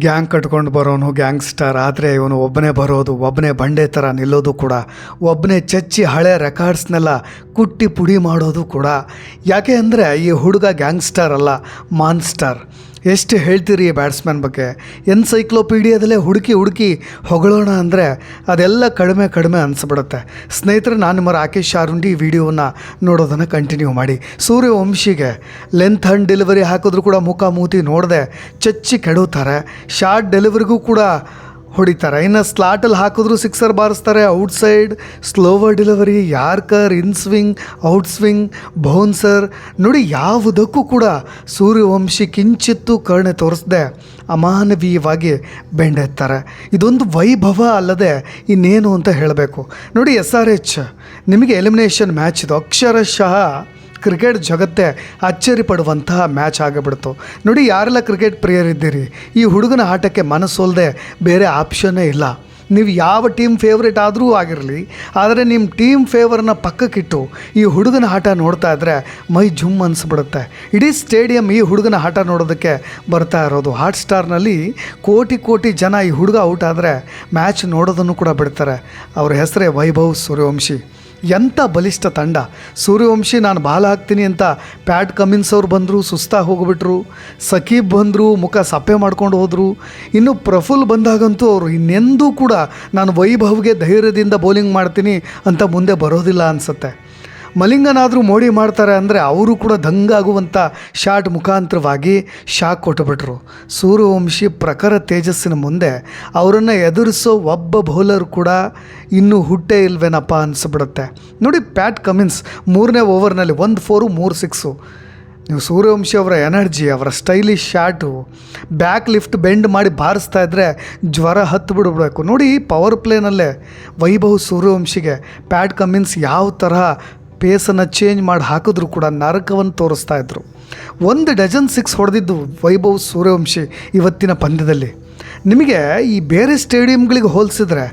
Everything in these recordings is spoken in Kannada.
ಗ್ಯಾಂಗ್ ಕಟ್ಕೊಂಡು ಬರೋನು ಗ್ಯಾಂಗ್ಸ್ಟರ್ ಆದರೆ ಇವನು ಒಬ್ಬನೇ ಬರೋದು, ಒಬ್ಬನೇ ಬಂಡೆ ಥರ ನಿಲ್ಲೋದು ಕೂಡ, ಒಬ್ಬನೇ ಚಚ್ಚಿ ಹಳೆ ರೆಕಾರ್ಡ್ಸ್ನೆಲ್ಲ ಕುಟ್ಟಿ ಪುಡಿ ಮಾಡೋದು ಕೂಡ. ಯಾಕೆ ಅಂದರೆ ಈ ಹುಡುಗ ಗ್ಯಾಂಗ್ಸ್ಟರ್ ಅಲ್ಲ, ಮಾನ್ಸ್ಟರ್. ಎಷ್ಟು ಹೇಳ್ತೀರಿ ಈ ಬ್ಯಾಟ್ಸ್ಮನ್ ಬಗ್ಗೆ? ಎನ್ಸೈಕ್ಲೋಪೀಡಿಯಾದಲ್ಲೇ ಹುಡುಕಿ ಹೊಗಳೋಣ ಅಂದರೆ ಅದೆಲ್ಲ ಕಡಿಮೆ ಅನಿಸ್ಬಿಡುತ್ತೆ. ಸ್ನೇಹಿತರೆ, ನಾನು ನಿಮ್ಮ ರಾಕೇಶ್ ಶಾರುಂಡಿ ಈ ವಿಡಿಯೋವನ್ನು ನೋಡೋದನ್ನು ಕಂಟಿನ್ಯೂ ಮಾಡಿ. ಸೂರ್ಯವಂಶಿಗೆ ಲೆಂತ್ ಆ್ಯಂಡ್ ಡೆಲಿವರಿ ಹಾಕಿದ್ರು ಕೂಡ ಮುಖ ಮೂತಿ ನೋಡದೆ ಚಚ್ಚಿ ಕೆಡುತ್ತಾರೆ. ಶಾರ್ಟ್ ಡೆಲಿವರಿಗೂ ಕೂಡ ಹೊಡಿತಾರೆ. ಇನ್ನು ಸ್ಲಾಟಲ್ಲಿ ಹಾಕಿದ್ರು ಸಿಕ್ಸರ್ ಬಾರಿಸ್ತಾರೆ. Outside slower delivery, yorker, in swing, out swing, bouncer ನೋಡಿ, ಯಾವುದಕ್ಕೂ ಕೂಡ ಸೂರ್ಯವಂಶಿ ಕಿಂಚಿತ್ತೂ ಕರುಣೆ ತೋರಿಸದೆ ಅಮಾನವೀಯವಾಗಿ ಬೆಂಡೆತ್ತಾರೆ. ಇದೊಂದು ವೈಭವ ಅಲ್ಲದೆ ಇನ್ನೇನು ಅಂತ ಹೇಳಬೇಕು. ನೋಡಿ, SRH ನಿಮಗೆ ಎಲಿಮಿನೇಷನ್ ಮ್ಯಾಚ್ ಇದು. ಅಕ್ಷರಶಃ ಕ್ರಿಕೆಟ್ ಜಗತ್ತೇ ಅಚ್ಚರಿ ಪಡುವಂತಹ ಮ್ಯಾಚ್ ಆಗಿಬಿಡ್ತು. ನೋಡಿ, ಯಾರೆಲ್ಲ ಕ್ರಿಕೆಟ್ ಪ್ರಿಯರಿದ್ದೀರಿ, ಈ ಹುಡುಗನ ಆಟಕ್ಕೆ ಮನಸ್ಸೋಲ್ಲದೆ ಬೇರೆ ಆಪ್ಷನ್ನೇ ಇಲ್ಲ. ನೀವು ಯಾವ ಟೀಮ್ ಫೇವ್ರೇಟ್ ಆದರೂ ಆಗಿರಲಿ, ಆದರೆ ನಿಮ್ಮ ಟೀಮ್ ಫೇವರ್ನ ಪಕ್ಕಕ್ಕಿಟ್ಟು ಈ ಹುಡುಗನ ಆಟ ನೋಡ್ತಾ ಇದ್ದರೆ ಮೈ ಜುಮ್ ಅನಿಸ್ಬಿಡುತ್ತೆ. ಇಡೀ ಸ್ಟೇಡಿಯಂ ಈ ಹುಡುಗನ ಆಟ ನೋಡೋದಕ್ಕೆ ಬರ್ತಾ ಇರೋದು. ಹಾಟ್ಸ್ಟಾರ್ನಲ್ಲಿ ಕೋಟಿ ಜನ ಈ ಹುಡುಗ ಔಟ್ ಆದರೆ ಮ್ಯಾಚ್ ನೋಡೋದನ್ನು ಕೂಡ ಬಿಡ್ತಾರೆ. ಅವ್ರ ಹೆಸರೇ ವೈಭವ್ ಸೂರ್ಯವಂಶಿ. ಎಂಥ ಬಲಿಷ್ಠ ತಂಡ. ಸೂರ್ಯವಂಶಿ ನಾನು ಬಾಲ್ ಹಾಕ್ತೀನಿ ಅಂತ ಪ್ಯಾಟ್ ಕಮಿನ್ಸ್ ಅವ್ರು ಬಂದರು, ಸುಸ್ತಾಗಿ ಹೋಗ್ಬಿಟ್ರು. ಸಕೀಬ್ ಬಂದರು, ಮುಖ ಸಪ್ಪೆ ಮಾಡ್ಕೊಂಡು ಹೋದರು. ಇನ್ನು ಪ್ರಫುಲ್ ಬಂದಾಗಂತೂ ಅವರು ಇನ್ನೆಂದೂ ಕೂಡ ನಾನು ವೈಭವ್ಗೆ ಧೈರ್ಯದಿಂದ ಬೌಲಿಂಗ್ ಮಾಡ್ತೀನಿ ಅಂತ ಮುಂದೆ ಬರೋದಿಲ್ಲ ಅನಿಸುತ್ತೆ. ಮಲಿಂಗನಾದರೂ ಮೋಡಿ ಮಾಡ್ತಾರೆ ಅಂದರೆ ಅವರು ಕೂಡ ದಂಗಾಗುವಂಥ ಶಾಟ್ ಮುಖಾಂತರವಾಗಿ ಶಾಕ್ ಕೊಟ್ಟುಬಿಟ್ರು. ಸೂರ್ಯವಂಶಿ ಪ್ರಖರ ತೇಜಸ್ಸಿನ ಮುಂದೆ ಅವರನ್ನು ಎದುರಿಸೋ ಒಬ್ಬ ಬೌಲರ್ ಕೂಡ ಇನ್ನೂ ಹುಟ್ಟೇ ಇಲ್ವೇನಪ್ಪ ಅನಿಸ್ಬಿಡುತ್ತೆ. ನೋಡಿ, ಪ್ಯಾಟ್ ಕಮಿನ್ಸ್ 3ನೇ ಓವರ್ನಲ್ಲಿ 1 4 3 6. ನೀವು ಸೂರ್ಯವಂಶಿ ಅವರ ಎನರ್ಜಿ, ಅವರ stylish shot, back lift bend ಮಾಡಿ ಬಾರಿಸ್ತಾ ಇದ್ದರೆ ಜ್ವರ ಹತ್ತು ಬಿಡಬೇಕು. ನೋಡಿ, ಪವರ್ ಪ್ಲೇನಲ್ಲೇ ವೈಭವ್ ಸೂರ್ಯವಂಶಿಗೆ ಪ್ಯಾಟ್ ಕಮಿನ್ಸ್ ಯಾವ ತರಹ ಪೇಸನ್ನು ಚೇಂಜ್ ಮಾಡಿ ಹಾಕಿದ್ರು ಕೂಡ ನರಕವನ್ನು ತೋರಿಸ್ತಾ ಇದ್ದರು. 1 ಡಜನ್ 6 ಹೊಡೆದಿದ್ದು ವೈಭವ್ ಸೂರ್ಯವಂಶಿ ಇವತ್ತಿನ ಪಂದ್ಯದಲ್ಲಿ. ನಿಮಗೆ ಈ ಬೇರೆ ಸ್ಟೇಡಿಯಂಗಳಿಗೆ ಹೋಲಿಸಿದ್ರೆ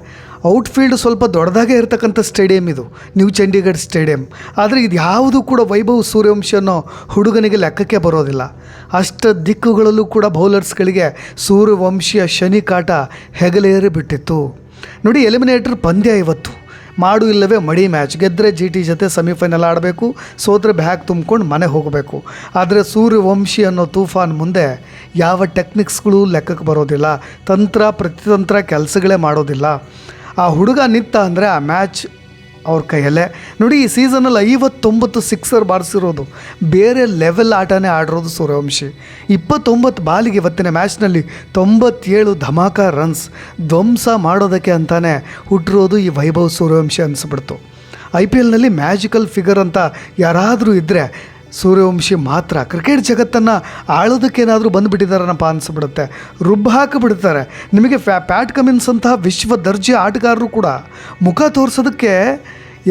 ಔಟ್ಫೀಲ್ಡ್ ಸ್ವಲ್ಪ ದೊಡ್ಡದಾಗೇ ಇರತಕ್ಕಂಥ ಸ್ಟೇಡಿಯಂ ಇದು, ನ್ಯೂ ಚಂಡೀಗಢ ಸ್ಟೇಡಿಯಂ. ಆದರೆ ಇದು ಯಾವುದೂ ಕೂಡ ವೈಭವ್ ಸೂರ್ಯವಂಶಿ ಅನ್ನೋ ಹುಡುಗನಿಗೆ ಲೆಕ್ಕಕ್ಕೆ ಬರೋದಿಲ್ಲ. ಅಷ್ಟ ದಿಕ್ಕುಗಳಲ್ಲೂ ಕೂಡ ಬೌಲರ್ಸ್ಗಳಿಗೆ ಸೂರ್ಯವಂಶಿಯ ಶನಿ ಕಾಟ ಹೆಗಲೇರಿ ಬಿಟ್ಟಿತ್ತು. ನೋಡಿ, ಎಲಿಮಿನೇಟರ್ ಪಂದ್ಯ ಇವತ್ತು. ಮಾಡು ಇಲ್ಲವೇ ಮಡಿ ಮ್ಯಾಚ್. ಗೆದ್ದರೆ GT ಜೊತೆ ಸೆಮಿಫೈನಲ್ ಆಡಬೇಕು, ಸೋತ್ರೆ ಬ್ಯಾಗ್ ತುಂಬ್ಕೊಂಡು ಮನೆ ಹೋಗಬೇಕು. ಆದರೆ ಸೂರ್ಯವಂಶಿ ಅನ್ನೋ ತೂಫಾನ್ ಮುಂದೆ ಯಾವ ಟೆಕ್ನಿಕ್ಸ್ಗಳು ಲೆಕ್ಕಕ್ಕೆ ಬರೋದಿಲ್ಲ, ತಂತ್ರ ಪ್ರತಿತಂತ್ರ ಕೆಲಸಗಳೇ ಮಾಡೋದಿಲ್ಲ. ಆ ಹುಡುಗ ನಿಂತ ಅಂದರೆ ಆ ಮ್ಯಾಚ್ ಅವ್ರ ಕೈಯಲ್ಲೇ. ನೋಡಿ, ಈ ಸೀಸನಲ್ಲಿ 59 ಸಿಕ್ಸರ್ ಬಾರಿಸಿರೋದು, ಬೇರೆ ಲೆವೆಲ್ ಆಟನೇ ಆಡಿರೋದು ಸೂರ್ಯವಂಶಿ. 29 ಬಾಲಿಗೆ ಇವತ್ತಿನ ಮ್ಯಾಚ್ನಲ್ಲಿ 97 ಧಮಾಕ ರನ್ಸ್ ಧ್ವಂಸ ಮಾಡೋದಕ್ಕೆ ಅಂತಾನೆ ಹುಟ್ಟಿರೋದು ಈ ವೈಭವ್ ಸೂರ್ಯವಂಶಿ ಅನಿಸ್ಬಿಡ್ತು. IPLನಲ್ಲಿ ಮ್ಯಾಜಿಕಲ್ ಫಿಗರ್ ಅಂತ ಯಾರಾದರೂ ಇದ್ದರೆ ಸೂರ್ಯವಂಶಿ ಮಾತ್ರ. ಕ್ರಿಕೆಟ್ ಜಗತ್ತನ್ನು ಆಳೋದಕ್ಕೇನಾದರೂ ಬಂದುಬಿಟ್ಟಿದ್ದಾರನಪ್ಪ ಅನಿಸ್ಬಿಡುತ್ತೆ. ರುಬ್ಬ ಹಾಕಿಬಿಡ್ತಾರೆ. ನಿಮಗೆ ಪ್ಯಾಟ್ ಕಮಿನ್ಸ್ ಅಂತಹ ವಿಶ್ವ ದರ್ಜೆ ಆಟಗಾರರು ಕೂಡ ಮುಖ ತೋರಿಸೋದಕ್ಕೆ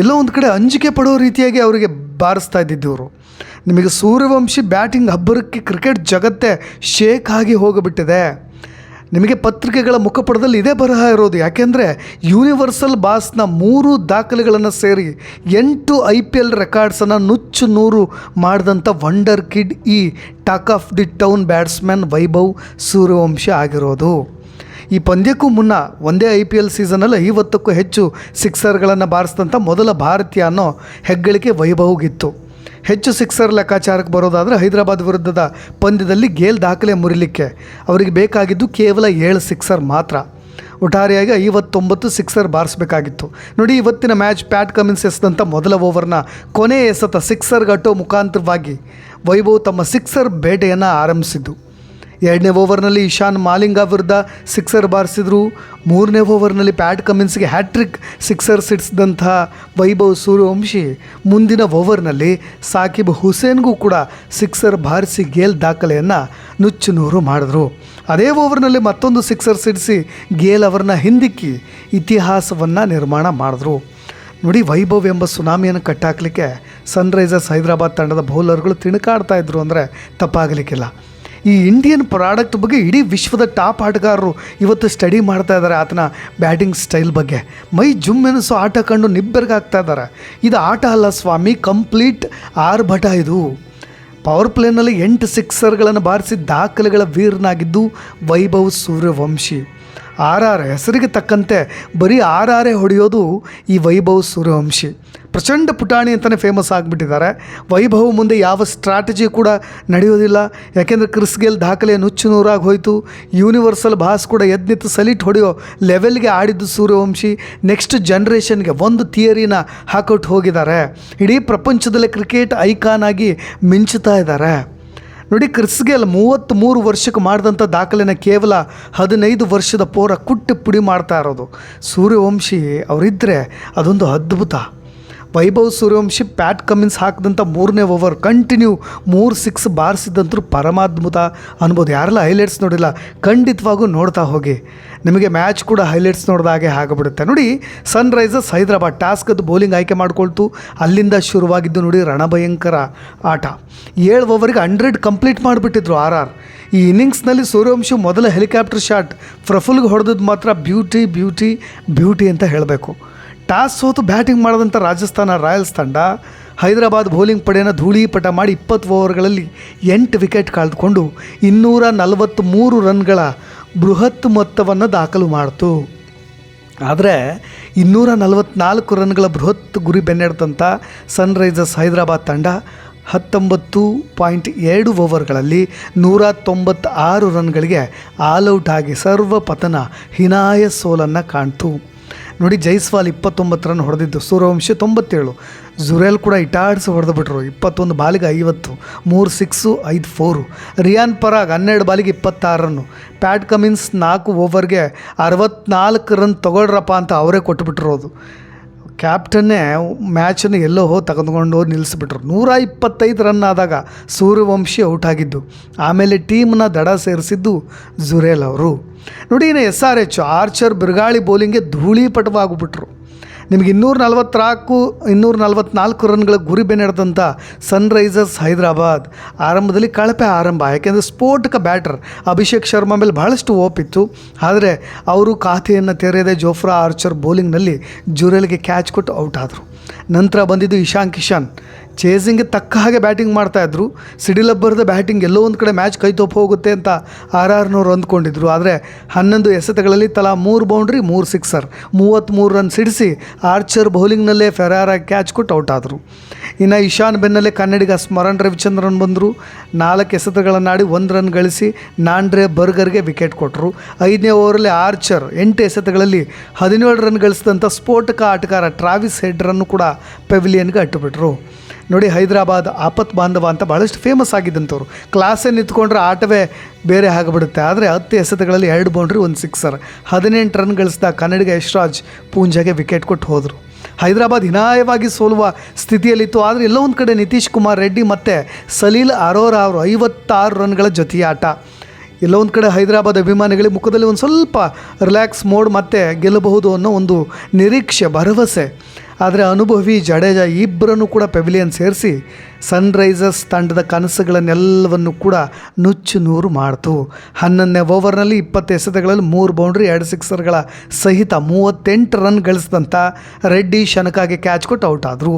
ಎಲ್ಲೋ ಒಂದು ಕಡೆ ಅಂಜಿಕೆ ಪಡೋ ರೀತಿಯಾಗಿ ಅವರಿಗೆ ಬಾರಿಸ್ತಾ ಇದ್ದಿದ್ದವರು. ನಿಮಗೆ ಸೂರ್ಯವಂಶಿ ಬ್ಯಾಟಿಂಗ್ ಹಬ್ಬರಕ್ಕೆ ಕ್ರಿಕೆಟ್ ಜಗತ್ತೇ ಶೇಕ್ ಆಗಿ ಹೋಗಿಬಿಟ್ಟಿದೆ. ನಿಮಗೆ ಪತ್ರಿಕೆಗಳ ಮುಖಪುಟದಲ್ಲಿ ಇದೇ ಬರಹ ಇರೋದು. ಯಾಕೆಂದರೆ ಯೂನಿವರ್ಸಲ್ ಬಾಸ್ನ 3 ದಾಖಲೆಗಳನ್ನು ಸೇರಿ 8 IPL ರೆಕಾರ್ಡ್ಸನ್ನು ನುಚ್ಚು ನೂರು ಮಾಡಿದಂಥ ವಂಡರ್ ಕಿಡ್ ಈ talk of the town batsman Vaibhav Suryavanshi ಆಗಿರೋದು. ಈ ಪಂದ್ಯಕ್ಕೂ ಮುನ್ನ ಒಂದೇ IPL ಸೀಸನಲ್ಲಿ 50ಕ್ಕೂ ಹೆಚ್ಚು ಸಿಕ್ಸರ್ಗಳನ್ನು ಬಾರಿಸಿದಂಥ ಮೊದಲ ಭಾರತೀಯ ಅನ್ನೋ ಹೆಗ್ಗಳಿಕೆ ವೈಭವ್ಗಿತ್ತು. ಹೆಚ್ಚು ಸಿಕ್ಸರ್ ಲೆಕ್ಕಾಚಾರಕ್ಕೆ ಬರೋದಾದರೆ ಹೈದರಾಬಾದ್ ವಿರುದ್ಧದ ಪಂದ್ಯದಲ್ಲಿ ಗೇಲ್ ದಾಖಲೆ ಮುರಿಲಿಕ್ಕೆ ಅವರಿಗೆ ಬೇಕಾಗಿದ್ದು ಕೇವಲ 7 ಸಿಕ್ಸರ್ ಮಾತ್ರ. ಒಟ್ಟಾರೆಯಾಗಿ 59 ಸಿಕ್ಸರ್ ಬಾರಿಸಬೇಕಾಗಿತ್ತು. ನೋಡಿ, ಇವತ್ತಿನ ಮ್ಯಾಚ್ ಪ್ಯಾಟ್ ಕಮಿನ್ಸ್ ಎಸೆದಂಥ ಮೊದಲ ಓವರ್ನ ಕೊನೆ ಎಸೆತ ಸಿಕ್ಸರ್ ಗಟ್ಟೋ ಮುಖಾಂತರವಾಗಿ ವೈಭವ್ ತಮ್ಮ ಸಿಕ್ಸರ್ ಬೇಟೆಯನ್ನು ಆರಂಭಿಸಿದ್ದು. 2ನೇ ಓವರ್ನಲ್ಲಿ ಇಶಾನ್ ಮಾಲಿಂಗ ವಿರುದ್ಧ ಸಿಕ್ಸರ್ ಬಾರಿಸಿದ್ರು. 3ನೇ ಓವರ್ನಲ್ಲಿ ಪ್ಯಾಟ್ ಕಮಿನ್ಸ್ಗೆ ಹ್ಯಾಟ್ರಿಕ್ ಸಿಕ್ಸರ್ ಸಿಡಿಸಿದಂಥ ವೈಭವ್ ಸೂರ್ಯವಂಶಿ ಮುಂದಿನ ಓವರ್ನಲ್ಲಿ ಸಾಕಿಬ್ ಹುಸೇನ್ಗೂ ಕೂಡ ಸಿಕ್ಸರ್ ಬಾರಿಸಿ ಗೇಲ್ ದಾಖಲೆಯನ್ನು ನುಚ್ಚು ನೂರು ಮಾಡಿದ್ರು. ಅದೇ ಓವರ್ನಲ್ಲಿ ಮತ್ತೊಂದು ಸಿಕ್ಸರ್ ಸಿಡಿಸಿ ಗೇಲ್ ಅವರನ್ನ ಹಿಂದಿಕ್ಕಿ ಇತಿಹಾಸವನ್ನು ನಿರ್ಮಾಣ ಮಾಡಿದ್ರು. ನೋಡಿ, ವೈಭವ್ ಎಂಬ ಸುನಾಮಿಯನ್ನು ಕಟ್ಟಾಕಲಿಕ್ಕೆ ಸನ್ರೈಸರ್ಸ್ ಹೈದರಾಬಾದ್ ತಂಡದ ಬೌಲರ್ಗಳು ತಿಣುಕಾಡ್ತಾ ಇದ್ರು ಅಂದರೆ ತಪ್ಪಾಗಲಿಕ್ಕಿಲ್ಲ. ಈ ಇಂಡಿಯನ್ ಪ್ರಾಡಕ್ಟ್ ಬಗ್ಗೆ ಇಡೀ ವಿಶ್ವದ ಟಾಪ್ ಆಟಗಾರರು ಇವತ್ತು ಸ್ಟಡಿ ಮಾಡ್ತಾ ಇದ್ದಾರೆ. ಆತನ ಬ್ಯಾಟಿಂಗ್ ಸ್ಟೈಲ್ ಬಗ್ಗೆ ಮೈ ಜುಮ್ ಎನಿಸೋ ಆಟ ಕಂಡು ನಿಬ್ಬೆರಗಾಗ್ತಾ ಇದ್ದಾರೆ. ಇದು ಆಟ ಅಲ್ಲ ಸ್ವಾಮಿ, ಕಂಪ್ಲೀಟ್ ಆರ್ಭಟ ಇದು. ಪವರ್ ಪ್ಲೇನಲ್ಲಿ 8 ಸಿಕ್ಸರ್ಗಳನ್ನು ಬಾರಿಸಿ ದಾಖಲೆಗಳ ವೀರನಾಗಿದ್ದು ವೈಭವ್ ಸೂರ್ಯವಂಶಿ. ಆರ್ ಹೆಸರಿಗೆ ತಕ್ಕಂತೆ ಬರೀ ಆರೇ ಹೊಡೆಯೋದು ಈ ವೈಭವ್ ಸೂರ್ಯವಂಶಿ. ಪ್ರಚಂಡ ಪುಟಾಣಿ ಅಂತಲೇ ಫೇಮಸ್ ಆಗಿಬಿಟ್ಟಿದ್ದಾರೆ. ವೈಭವ್ ಮುಂದೆ ಯಾವ ಸ್ಟ್ರಾಟಜಿ ಕೂಡ ನಡೆಯೋದಿಲ್ಲ. ಯಾಕೆಂದರೆ ಕ್ರಿಸ್ ಗೇಲ್ ದಾಖಲೆಯ ನುಚ್ಚುನೂರಾಗಿ ಹೋಯಿತು. ಯೂನಿವರ್ಸಲ್ ಬಾಸ್ ಕೂಡ ಎದ್ನಿತ್ತು ಸಲಿಟ್ ಹೊಡೆಯೋ ಲೆವೆಲ್ಗೆ ಆಡಿದ್ದು ಸೂರ್ಯವಂಶಿ. ನೆಕ್ಸ್ಟ್ ಜನ್ರೇಷನ್ಗೆ ಒಂದು ಥಿಯರಿನ ಹಾಕೊಟ್ಟು ಹೋಗಿದ್ದಾರೆ. ಇಡೀ ಪ್ರಪಂಚದಲ್ಲೇ ಕ್ರಿಕೆಟ್ ಐಕಾನ್ ಆಗಿ ಮಿಂಚುತ್ತಾ ಇದ್ದಾರೆ. ನೋಡಿ, ಕ್ರಿಸ್ ಗೇಲ್ 33 ವರ್ಷಕ್ಕೆ ಮಾಡಿದಂಥ ದಾಖಲೆನ ಕೇವಲ 15 ವರ್ಷದ ಪೋರ ಕುಟ್ಟಿ ಪುಡಿ ಮಾಡ್ತಾ ಇರೋದು. ಸೂರ್ಯವಂಶಿ ಅವರಿದ್ದರೆ ಅದೊಂದು ಅದ್ಭುತ. ವೈಭವ್ ಸೂರ್ಯವಂಶಿ ಪ್ಯಾಟ್ ಕಮಿನ್ಸ್ ಹಾಕಿದಂಥ 3ನೇ ಓವರ್ ಕಂಟಿನ್ಯೂ 3 ಸಿಕ್ಸ್ ಬಾರಿಸಿದಂತರೂ ಪರಮಾದ್ಭುತ ಅನ್ಬೋದು. ಯಾರೆಲ್ಲ ಹೈಲೈಟ್ಸ್ ನೋಡಿಲ್ಲ ಖಂಡಿತವಾಗೂ ನೋಡ್ತಾ ಹೋಗಿ. ನಿಮಗೆ ಮ್ಯಾಚ್ ಕೂಡ ಹೈಲೈಟ್ಸ್ ನೋಡಿದಾಗೆ ಆಗಿಬಿಡುತ್ತೆ. ನೋಡಿ, ಸನ್ರೈಸರ್ಸ್ ಹೈದರಾಬಾದ್ ಟಾಸ್ಕದ್ದು ಬೌಲಿಂಗ್ ಆಯ್ಕೆ ಮಾಡ್ಕೊಳ್ತು. ಅಲ್ಲಿಂದ ಶುರುವಾಗಿದ್ದು ನೋಡಿ ರಣಭಯಂಕರ ಆಟ. 7 ಓವರಿಗೆ 100 ಕಂಪ್ಲೀಟ್ ಮಾಡಿಬಿಟ್ಟಿದ್ರು ಆರ್. ಈ ಇನ್ನಿಂಗ್ಸ್ನಲ್ಲಿ ಸೂರ್ಯವಂಶಿ ಮೊದಲ ಹೆಲಿಕಾಪ್ಟರ್ ಶಾಟ್ ಪ್ರಫುಲ್ಗೆ ಹೊಡೆದದ್ದು ಮಾತ್ರ ಬ್ಯೂಟಿ ಅಂತ ಹೇಳಬೇಕು. ಟಾಸ್ ಸೋತು ಬ್ಯಾಟಿಂಗ್ ಮಾಡಿದಂಥ ರಾಜಸ್ಥಾನ ರಾಯಲ್ಸ್ ತಂಡ ಹೈದರಾಬಾದ್ ಬೌಲಿಂಗ್ ಪಡೆಯನ್ನು ಧೂಳೀಪಟ ಮಾಡಿ 20 ಓವರ್ಗಳಲ್ಲಿ 8 ವಿಕೆಟ್ ಕಳೆದುಕೊಂಡು 243 ರನ್ಗಳ ಬೃಹತ್ ಮೊತ್ತವನ್ನು ದಾಖಲು ಮಾಡಿತು. ಆದರೆ 244 ರನ್ಗಳ ಬೃಹತ್ ಗುರಿ ಬೆನ್ನಡೆದಂಥ ಸನ್ರೈಸರ್ಸ್ ಹೈದರಾಬಾದ್ ತಂಡ 19.2 ಓವರ್ಗಳಲ್ಲಿ 196 ರನ್ಗಳಿಗೆ ಆಲ್ಔಟ್ ಆಗಿ ಸರ್ವಪತನ ಹೀನಾಯ ಸೋಲನ್ನು ಕಾಣ್ತು. ನೋಡಿ, ಜೈಸ್ವಾಲ್ 29 ರನ್ ಹೊಡೆದಿದ್ದು, ಸೂರ್ಯವಂಶಿ 97, ಜುರೇಲ್ ಕೂಡ ಇಟಾಡ್ಸಿ ಹೊಡೆದುಬಿಟ್ರು. 21 ಬಾಲಿಗೆ 50, 3 ಸಿಕ್ಸು 5 4. ರಿಯಾನ್ ಪರಾಗ್ 12 ಬಾಲಿಗೆ 26 ರನ್ನು. ಪ್ಯಾಟ್ ಕಮಿನ್ಸ್ 4 ಓವರ್ಗೆ 64 ರನ್ ತೊಗೊಳ್ರಪ್ಪ ಅಂತ ಅವರೇ ಕೊಟ್ಟುಬಿಟ್ಟಿರೋದು. ಕ್ಯಾಪ್ಟನ್ನೇ ಮ್ಯಾಚನ್ನು ಎಲ್ಲೋ ತೆಗೆದುಕೊಂಡು ನಿಲ್ಲಿಸ್ಬಿಟ್ರು. 125 ರನ್ ಆದಾಗ ಸೂರ್ಯವಂಶಿ ಔಟ್ ಆಗಿದ್ದು. ಆಮೇಲೆ ಟೀಮ್ನ ದಡ ಸೇರಿಸಿದ್ದು ಜುರೇಲ್ ಅವರು. ನೋಡಿ, ಇನ್ನು SRH ಆರ್ಚರ್ ಬಿರುಗಾಳಿ ಬೌಲಿಂಗ್ಗೆ ಧೂಳೀಪಟವಾಗಿಬಿಟ್ರು. ನಿಮಗೆ 244 ರನ್ಗಳ ಗುರಿ ಬೆನ್ನಡೆದಂಥ ಸನ್ರೈಸರ್ಸ್ ಹೈದರಾಬಾದ್ ಆರಂಭದಲ್ಲಿ ಕಳಪೆ ಆರಂಭ. ಯಾಕೆಂದರೆ ಸ್ಫೋಟಕ ಬ್ಯಾಟರ್ ಅಭಿಷೇಕ್ ಶರ್ಮಾ ಮೇಲೆ ಬಹಳಷ್ಟು ಓಪಿತ್ತು. ಆದರೆ ಅವರು ಖಾತೆಯನ್ನು ತೆರೆಯದೆ ಜೋಫ್ರಾ ಆರ್ಚರ್ ಬೌಲಿಂಗ್ನಲ್ಲಿ ಜುರೇಲ್ಗೆ ಕ್ಯಾಚ್ ಕೊಟ್ಟು ಔಟ್ ಆದರು. ನಂತರ ಬಂದಿದ್ದು ಇಶಾನ್ ಕಿಶನ್. ಚೇಸಿಂಗ್ಗೆ ತಕ್ಕ ಹಾಗೆ ಬ್ಯಾಟಿಂಗ್ ಮಾಡ್ತಾಯಿದ್ರು. ಸಿಡಿಲಬ್ಬರದ ಬ್ಯಾಟಿಂಗ್ ಎಲ್ಲೋ ಒಂದು ಕಡೆ ಮ್ಯಾಚ್ ಕೈತೊಪ್ಪು ಹೋಗುತ್ತೆ ಅಂತ ಆರ್ನವ್ರು ಅಂದ್ಕೊಂಡಿದ್ರು. ಆದರೆ 11 ಎಸೆತಗಳಲ್ಲಿ ತಲಾ 3 ಬೌಂಡ್ರಿ 3 ಸಿಕ್ಸರ್ 33 ರನ್ ಸಿಡಿಸಿ ಆರ್ಚರ್ ಬೌಲಿಂಗ್ನಲ್ಲೇ ಫೆರಾರಾಗಿ ಕ್ಯಾಚ್ ಕೊಟ್ಟು ಔಟ್ ಆದರು. ಇನ್ನು ಇಶಾನ್ ಬೆನ್ನಲ್ಲೇ ಕನ್ನಡಿಗ ಸ್ಮರಣ್ ರವಿಚಂದ್ರನ್ ಬಂದರು. 4 ಎಸೆತಗಳನ್ನಾಡಿ 1 ರನ್ ಗಳಿಸಿ ನಾಂಡ್ರೆ ಬರ್ಗರ್ಗೆ ವಿಕೆಟ್ ಕೊಟ್ಟರು. 5ನೇ ಓವರಲ್ಲಿ ಆರ್ಚರ್ 8 ಎಸೆತಗಳಲ್ಲಿ 17 ರನ್ ಗಳಿಸಿದಂಥ ಸ್ಫೋಟಕ ಆಟಗಾರ ಟ್ರಾವಿಸ್ ಹೆಡ್ರನ್ನು ಕೂಡ ಪೆವಿಲಿಯನ್ಗೆ ಅಟ್ಟುಬಿಟ್ರು. ನೋಡಿ, ಹೈದರಾಬಾದ್ ಆಪತ್ ಬಾಂಧವ ಅಂತ ಭಾಳಷ್ಟು ಫೇಮಸ್ ಆಗಿದ್ದಂಥವ್ರು. ಕ್ಲಾಸೇ ನಿಂತ್ಕೊಂಡ್ರೆ ಆಟವೇ ಬೇರೆ ಆಗಿಬಿಡುತ್ತೆ. ಆದರೆ 10 ಎಸೆತಗಳಲ್ಲಿ 2 ಬೌಂಡ್ರಿ 1 ಸಿಕ್ಸರ್ 18 ರನ್ ಗಳಿಸಿದ ಕನ್ನಡಿಗ ಯಶ್ರಾಜ್ ಪೂಂಜಾಗೆ ವಿಕೆಟ್ ಕೊಟ್ಟು ಹೋದರು. ಹೈದರಾಬಾದ್ ಹೀನಾಯವಾಗಿ ಸೋಲುವ ಸ್ಥಿತಿಯಲ್ಲಿತ್ತು. ಆದರೆ ಎಲ್ಲೋ ಒಂದು ಕಡೆ ನಿತೀಶ್ ಕುಮಾರ್ ರೆಡ್ಡಿ ಮತ್ತು ಸಲೀಲ್ ಅರೋರಾ ಅವರು 56 ರನ್ಗಳ ಜೊತೆಯಾಟ. ಎಲ್ಲೋ ಒಂದು ಕಡೆ ಹೈದರಾಬಾದ್ ಅಭಿಮಾನಿಗಳಿಗೆ ಮುಖದಲ್ಲಿ ಒಂದು ಸ್ವಲ್ಪ ರಿಲ್ಯಾಕ್ಸ್ ಮೋಡ್ ಮತ್ತೆ ಗೆಲ್ಲಬಹುದು ಅನ್ನೋ ಒಂದು ನಿರೀಕ್ಷೆ, ಭರವಸೆ. ಆದರೆ ಅನುಭವಿ ಜಡೇಜಾ ಇಬ್ಬರನ್ನು ಕೂಡ ಪೆವಿಲಿಯನ್ ಸೇರಿಸಿ ಸನ್ರೈಸರ್ಸ್ ತಂಡದ ಕನಸುಗಳನ್ನೆಲ್ಲವನ್ನು ಕೂಡ ನುಚ್ಚು ನೂರು ಮಾಡ್ತು. 11ನೇ ಓವರ್ನಲ್ಲಿ 20 ಎಸೆತಗಳಲ್ಲಿ 3 ಬೌಂಡ್ರಿ 2 ಸಿಕ್ಸರ್ಗಳ ಸಹಿತ 38 ರನ್ ಗಳಿಸಿದಂಥ ರೆಡ್ಡಿ ಶನಕಾಗೆ ಕ್ಯಾಚ್ ಕೊಟ್ಟು ಔಟ್ ಆದರು.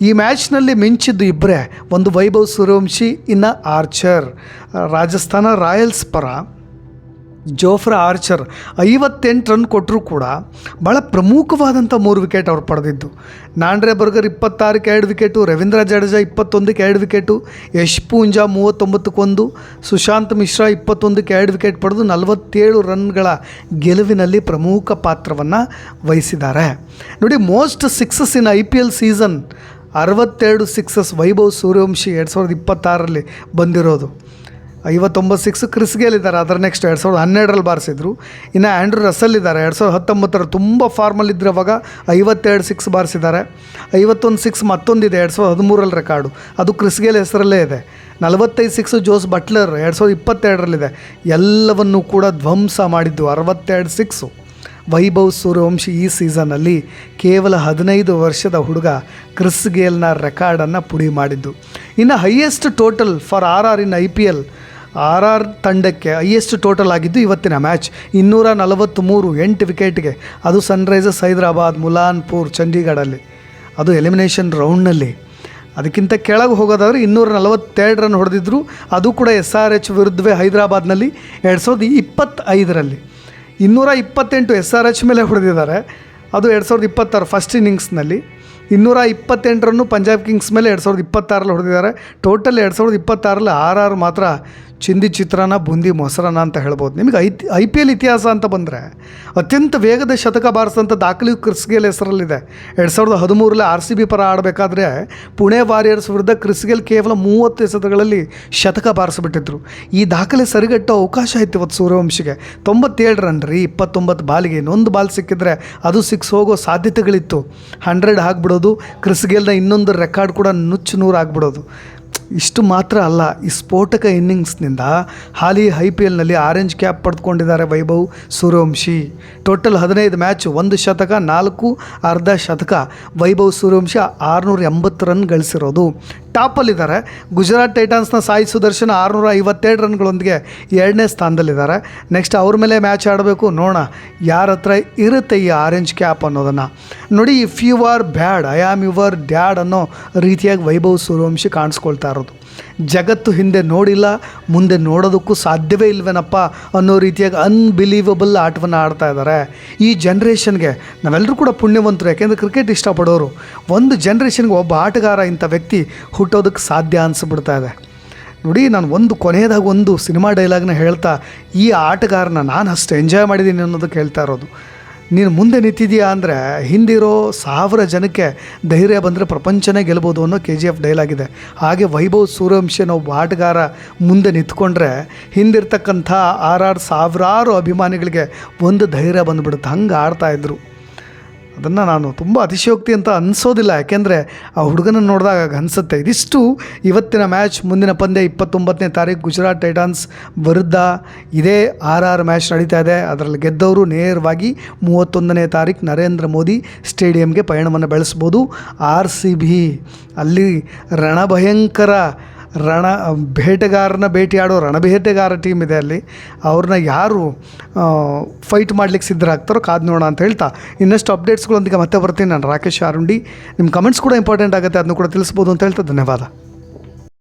ಈ ಮ್ಯಾಚ್ನಲ್ಲಿ ಮಿಂಚಿದ್ದು ಇಬ್ಬರೇ, ಒಂದು ವೈಭವ್ ಸೂರ್ಯವಂಶಿ, ಇನ್ನು ಆರ್ಚರ್. ರಾಜಸ್ಥಾನ ರಾಯಲ್ಸ್ ಪರ ಜೋಫ್ರಾ ಆರ್ಚರ್ 58 ರನ್ ಕೊಟ್ಟರೂ ಕೂಡ ಭಾಳ ಪ್ರಮುಖವಾದಂಥ 3 ವಿಕೆಟ್ ಅವ್ರು ಪಡೆದಿದ್ದು. ನಾಂಡ್ರೆ ಬರ್ಗರ್ 26ಕ್ಕೆ 2 ವಿಕೆಟು, ರವೀಂದ್ರ ಜಡೇಜಾ 21ಕ್ಕೆ 2 ವಿಕೆಟು, ಯಶ್ ಪೂಂಜಾ 39ಕ್ಕೆ 1, ಸುಶಾಂತ್ ಮಿಶ್ರಾ 21ಕ್ಕೆ 2 ವಿಕೆಟ್ ಪಡೆದು 47 ರನ್ಗಳ ಗೆಲುವಿನಲ್ಲಿ ಪ್ರಮುಖ ಪಾತ್ರವನ್ನು ವಹಿಸಿದ್ದಾರೆ. ನೋಡಿ, most sixes in IPL season 62 sixes Vaibhav Suryavanshi 2026ರಲ್ಲಿ ಬಂದಿರೋದು. 59 ಸಿಕ್ಸ್ ಕ್ರಿಸ್ ಗೇಲ್ ಇದ್ದಾರೆ. ಅದರ ನೆಕ್ಸ್ಟ್ 2012ರಲ್ಲಿ ಬಾರಿಸಿದ್ರು. ಇನ್ನು ಆ್ಯಂಡ್ರೂ ರಸಲ್ ಇದ್ದಾರೆ 2019ರಲ್ಲಿ ತುಂಬ ಫಾರ್ಮಲ್ಲಿದ್ದರೆ ಅವಾಗ 52 ಸಿಕ್ಸ್ ಬಾರಿಸಿದ್ದಾರೆ. 51 ಸಿಕ್ಸ್ ಮತ್ತೊಂದಿದೆ 2013ರಲ್ಲಿ ರೆಕಾರ್ಡು, ಅದು ಕ್ರಿಸ್ ಗೇಲ್ ಹೆಸರಲ್ಲೇ ಇದೆ. 45 ಸಿಕ್ಸು ಜೋಸ್ ಬಟ್ಲರ್ 2022ರಲ್ಲಿದೆ. ಎಲ್ಲವನ್ನೂ ಕೂಡ ಧ್ವಂಸ ಮಾಡಿದ್ದು 62 ಸಿಕ್ಸು ವೈಭವ್ ಸೂರ್ಯವಂಶಿ. ಈ ಸೀಸನ್ನಲ್ಲಿ ಕೇವಲ 15 ವರ್ಷದ ಹುಡುಗ ಕ್ರಿಸ್ ಗೇಲ್ನ ರೆಕಾರ್ಡನ್ನು ಪುಡಿ ಮಾಡಿದ್ದು. ಇನ್ನು highest total for RR in IPL, RR ತಂಡಕ್ಕೆ ಹೈಯೆಸ್ಟ್ ಟೋಟಲ್ ಆಗಿದ್ದು ಇವತ್ತಿನ ಮ್ಯಾಚ್ 243 8 ವಿಕೆಟ್ಗೆ. ಅದು ಸನ್ರೈಸರ್ಸ್ ಹೈದರಾಬಾದ್ ಮುಲಾನ್ಪುರ್ ಚಂಡೀಗಢಲ್ಲಿ, ಅದು ಎಲಿಮಿನೇಷನ್ ರೌಂಡ್ನಲ್ಲಿ. ಅದಕ್ಕಿಂತ ಕೆಳಗೆ ಹೋಗೋದಾದರೆ 242 ರನ್ ಹೊಡೆದಿದ್ರು. ಅದು ಕೂಡ SRH ವಿರುದ್ಧವೇ ಹೈದರಾಬಾದ್ನಲ್ಲಿ 2025ರಲ್ಲಿ. 228 SRH ಮೇಲೆ ಹೊಡೆದಿದ್ದಾರೆ, ಅದು 2026 ಫಸ್ಟ್ ಇನ್ನಿಂಗ್ಸ್ನಲ್ಲಿ. 228 ರನ್ನು ಪಂಜಾಬ್ ಕಿಂಗ್ಸ್ ಮೇಲೆ 2026ರಲ್ಲಿ ಹೊಡೆದಿದ್ದಾರೆ. ಟೋಟಲ್ 2026ರಲ್ಲಿ RR ಮಾತ್ರ ಚಿಂದಿ ಚಿತ್ರಾನ್ನ ಬುಂದಿ ಮೊಸರನ್ನ ಅಂತ ಹೇಳ್ಬೋದು. ನಿಮಗೆ IPL ಇತಿಹಾಸ ಅಂತ ಬಂದರೆ ಅತ್ಯಂತ ವೇಗದ ಶತಕ ಬಾರಿಸಿದಂಥ ದಾಖಲೆಯು ಕ್ರಿಸ್ ಗೇಲ್ ಹೆಸರಲ್ಲಿದೆ. 2013ರಲ್ಲಿ RCB ಪರ ಆಡಬೇಕಾದ್ರೆ ಪುಣೆ ವಾರಿಯರ್ಸ್ ವಿರುದ್ಧ ಕ್ರಿಸ್ ಗೇಲ್ ಕೇವಲ 30 ಎಸೆತಗಳಲ್ಲಿ ಶತಕ ಬಾರಿಸಿಬಿಟ್ಟಿದ್ರು. ಈ ದಾಖಲೆ ಸರಿಗಟ್ಟೋ ಅವಕಾಶ ಇತ್ತು ಇವತ್ತು ಸೂರ್ಯವಂಶಿಗೆ. 97 ರನ್ ರೀ, 29 ಬಾಲಿಗೆ. ಇನ್ನೊಂದು ಬಾಲ್ ಸಿಕ್ಕಿದ್ರೆ ಅದು 6 ಹೋಗೋ ಸಾಧ್ಯತೆಗಳಿತ್ತು. 100 ಆಗಿಬಿಡೋದು, ಕ್ರಿಸ್ ಗೇಲ್ನ ಇನ್ನೊಂದು ರೆಕಾರ್ಡ್ ಕೂಡ ನುಚ್ಚು ನೂರು ಆಗಿಬಿಡೋದು. ಇಷ್ಟು ಮಾತ್ರ ಅಲ್ಲ, ಈ ಸ್ಫೋಟಕ ಇನ್ನಿಂಗ್ಸ್ನಿಂದ ಹಾಲಿ IPLನಲ್ಲಿ ಆರೆಂಜ್ ಕ್ಯಾಪ್ ಪಡೆದುಕೊಂಡಿದ್ದಾರೆ ವೈಭವ್ ಸೂರ್ಯವಂಶಿ. ಟೋಟಲ್ 15 ಮ್ಯಾಚ್, 1 ಶತಕ, 4 ಅರ್ಧ ಶತಕ. ವೈಭವ್ ಸೂರ್ಯವಂಶಿ 680 ರನ್ ಗಳಿಸಿರೋದು. ಟಾಪಲ್ಲಿದ್ದಾರೆ. ಗುಜರಾತ್ ಟೈಟಾನ್ಸ್ನ ಸಾಯಿ ಸುದರ್ಶನ್ 652 ರನ್ಗಳೊಂದಿಗೆ 2ನೇ ಸ್ಥಾನದಲ್ಲಿದ್ದಾರೆ. ನೆಕ್ಸ್ಟ್ ಅವ್ರ ಮೇಲೆ ಮ್ಯಾಚ್ ಆಡಬೇಕು, ನೋಡೋಣ ಯಾರ ಹತ್ರ ಇರುತ್ತೆ ಈ ಆರೆಂಜ್ ಕ್ಯಾಪ್ ಅನ್ನೋದನ್ನು. ನೋಡಿ, if you are bad I am your dad ಅನ್ನೋ ರೀತಿಯಾಗಿ ವೈಭವ್ ಸೂರ್ಯವಂಶಿ ಕಾಣಿಸ್ಕೊಳ್ತಾ ಇರೋದು. ಜಗತ್ತು ಹಿಂದೆ ನೋಡಿಲ್ಲ, ಮುಂದೆ ನೋಡೋದಕ್ಕೂ ಸಾಧ್ಯವೇ ಇಲ್ವೇನಪ್ಪ ಅನ್ನೋ ರೀತಿಯಾಗಿ ಅನ್ಬಿಲೀವಬಲ್ ಆಟವನ್ನು ಆಡ್ತಾ ಇದ್ದಾರೆ. ಈ ಜನ್ರೇಷನ್ಗೆ ನಾವೆಲ್ಲರೂ ಕೂಡ ಪುಣ್ಯವಂತರು, ಯಾಕೆಂದರೆ ಕ್ರಿಕೆಟ್ ಇಷ್ಟಪಡೋರು. ಒಂದು ಜನ್ರೇಷನ್ಗೆ ಒಬ್ಬ ಆಟಗಾರ ಇಂಥ ವ್ಯಕ್ತಿ ಹುಟ್ಟೋದಕ್ಕೆ ಸಾಧ್ಯ ಅನಿಸ್ಬಿಡ್ತಾ ಇದೆ. ನೋಡಿ, ನಾನು ಕೊನೆಯದಾಗಿ ಒಂದು ಸಿನಿಮಾ ಡೈಲಾಗ್ನ ಹೇಳ್ತಾ ಈ ಆಟಗಾರನ ನಾನು ಅಷ್ಟು ಎಂಜಾಯ್ ಮಾಡಿದ್ದೀನಿ ಅನ್ನೋದಕ್ಕೆ ಹೇಳ್ತಾ ಇರೋದು. ನೀನು ಮುಂದೆ ನಿಂತಿದೆಯಾ ಅಂದರೆ ಹಿಂದಿರೋ 1000 ಜನಕ್ಕೆ ಧೈರ್ಯ ಬಂದರೆ ಪ್ರಪಂಚನೇ ಗೆಲ್ಬೋದು ಅನ್ನೋ KGF ಡೈಲಾಗ್ ಇದೆ. ಹಾಗೆ ವೈಭವ್ ಸೂರ್ಯವಂಶಿನ ಒಬ್ಬ ಆಟಗಾರ ಮುಂದೆ ನಿಂತ್ಕೊಂಡ್ರೆ ಹಿಂದಿರ್ತಕ್ಕಂಥ ಸಾವಿರಾರು ಅಭಿಮಾನಿಗಳಿಗೆ ಒಂದು ಧೈರ್ಯ ಬಂದುಬಿಡುತ್ತೆ. ಹಂಗೆ ಆಡ್ತಾಯಿದ್ರು. ಅದನ್ನು ನಾನು ತುಂಬ ಅತಿಶಯೋಕ್ತಿ ಅಂತ ಅನಿಸೋದಿಲ್ಲ, ಯಾಕೆಂದರೆ ಆ ಹುಡುಗನನ್ನು ನೋಡಿದಾಗ ಅನಿಸುತ್ತೆ. ಇದಿಷ್ಟು ಇವತ್ತಿನ ಮ್ಯಾಚ್. ಮುಂದಿನ ಪಂದ್ಯ 29ನೇ ತಾರೀಕು ಗುಜರಾತ್ ಟೈಟಾನ್ಸ್ ವಿರುದ್ಧ ಇದೇ RR ಮ್ಯಾಚ್ ನಡೀತಾ ಇದೆ. ಅದರಲ್ಲಿ ಗೆದ್ದವರು ನೇರವಾಗಿ 31ನೇ ತಾರೀಕು ನರೇಂದ್ರ ಮೋದಿ ಸ್ಟೇಡಿಯಂಗೆ ಪಯಣವನ್ನು ಬೆಳೆಸ್ಬೋದು. RCB ಅಲ್ಲಿ ರಣಭಯಂಕರ ಬೇಟೆಗಾರನ ಭೇಟಿಯಾಡೋ ರಣಬೇಟೆಗಾರ ಟೀಮ್ ಇದೆ ಅಲ್ಲಿ. ಅವ್ರನ್ನ ಯಾರು ಫೈಟ್ ಮಾಡಲಿಕ್ಕೆ ಸಿದ್ಧರಾಗ್ತಾರೋ ಕಾದು ನೋಡೋಣ ಅಂತ ಹೇಳ್ತಾ ಇನ್ನಷ್ಟು ಅಪ್ಡೇಟ್ಸ್ಗಳೊಂದಿಗೆ ಮತ್ತೆ ಬರ್ತೀನಿ. ನಾನು ರಾಕೇಶ್ ಆರುಂಡಿ. ನಿಮ್ಮ ಕಮೆಂಟ್ಸ್ ಕೂಡ ಇಂಪಾರ್ಟೆಂಟ್ ಆಗುತ್ತೆ, ಅದನ್ನು ಕೂಡ ತಿಳಿಸ್ಬೋದು ಅಂತ ಹೇಳ್ತಾ ಧನ್ಯವಾದ.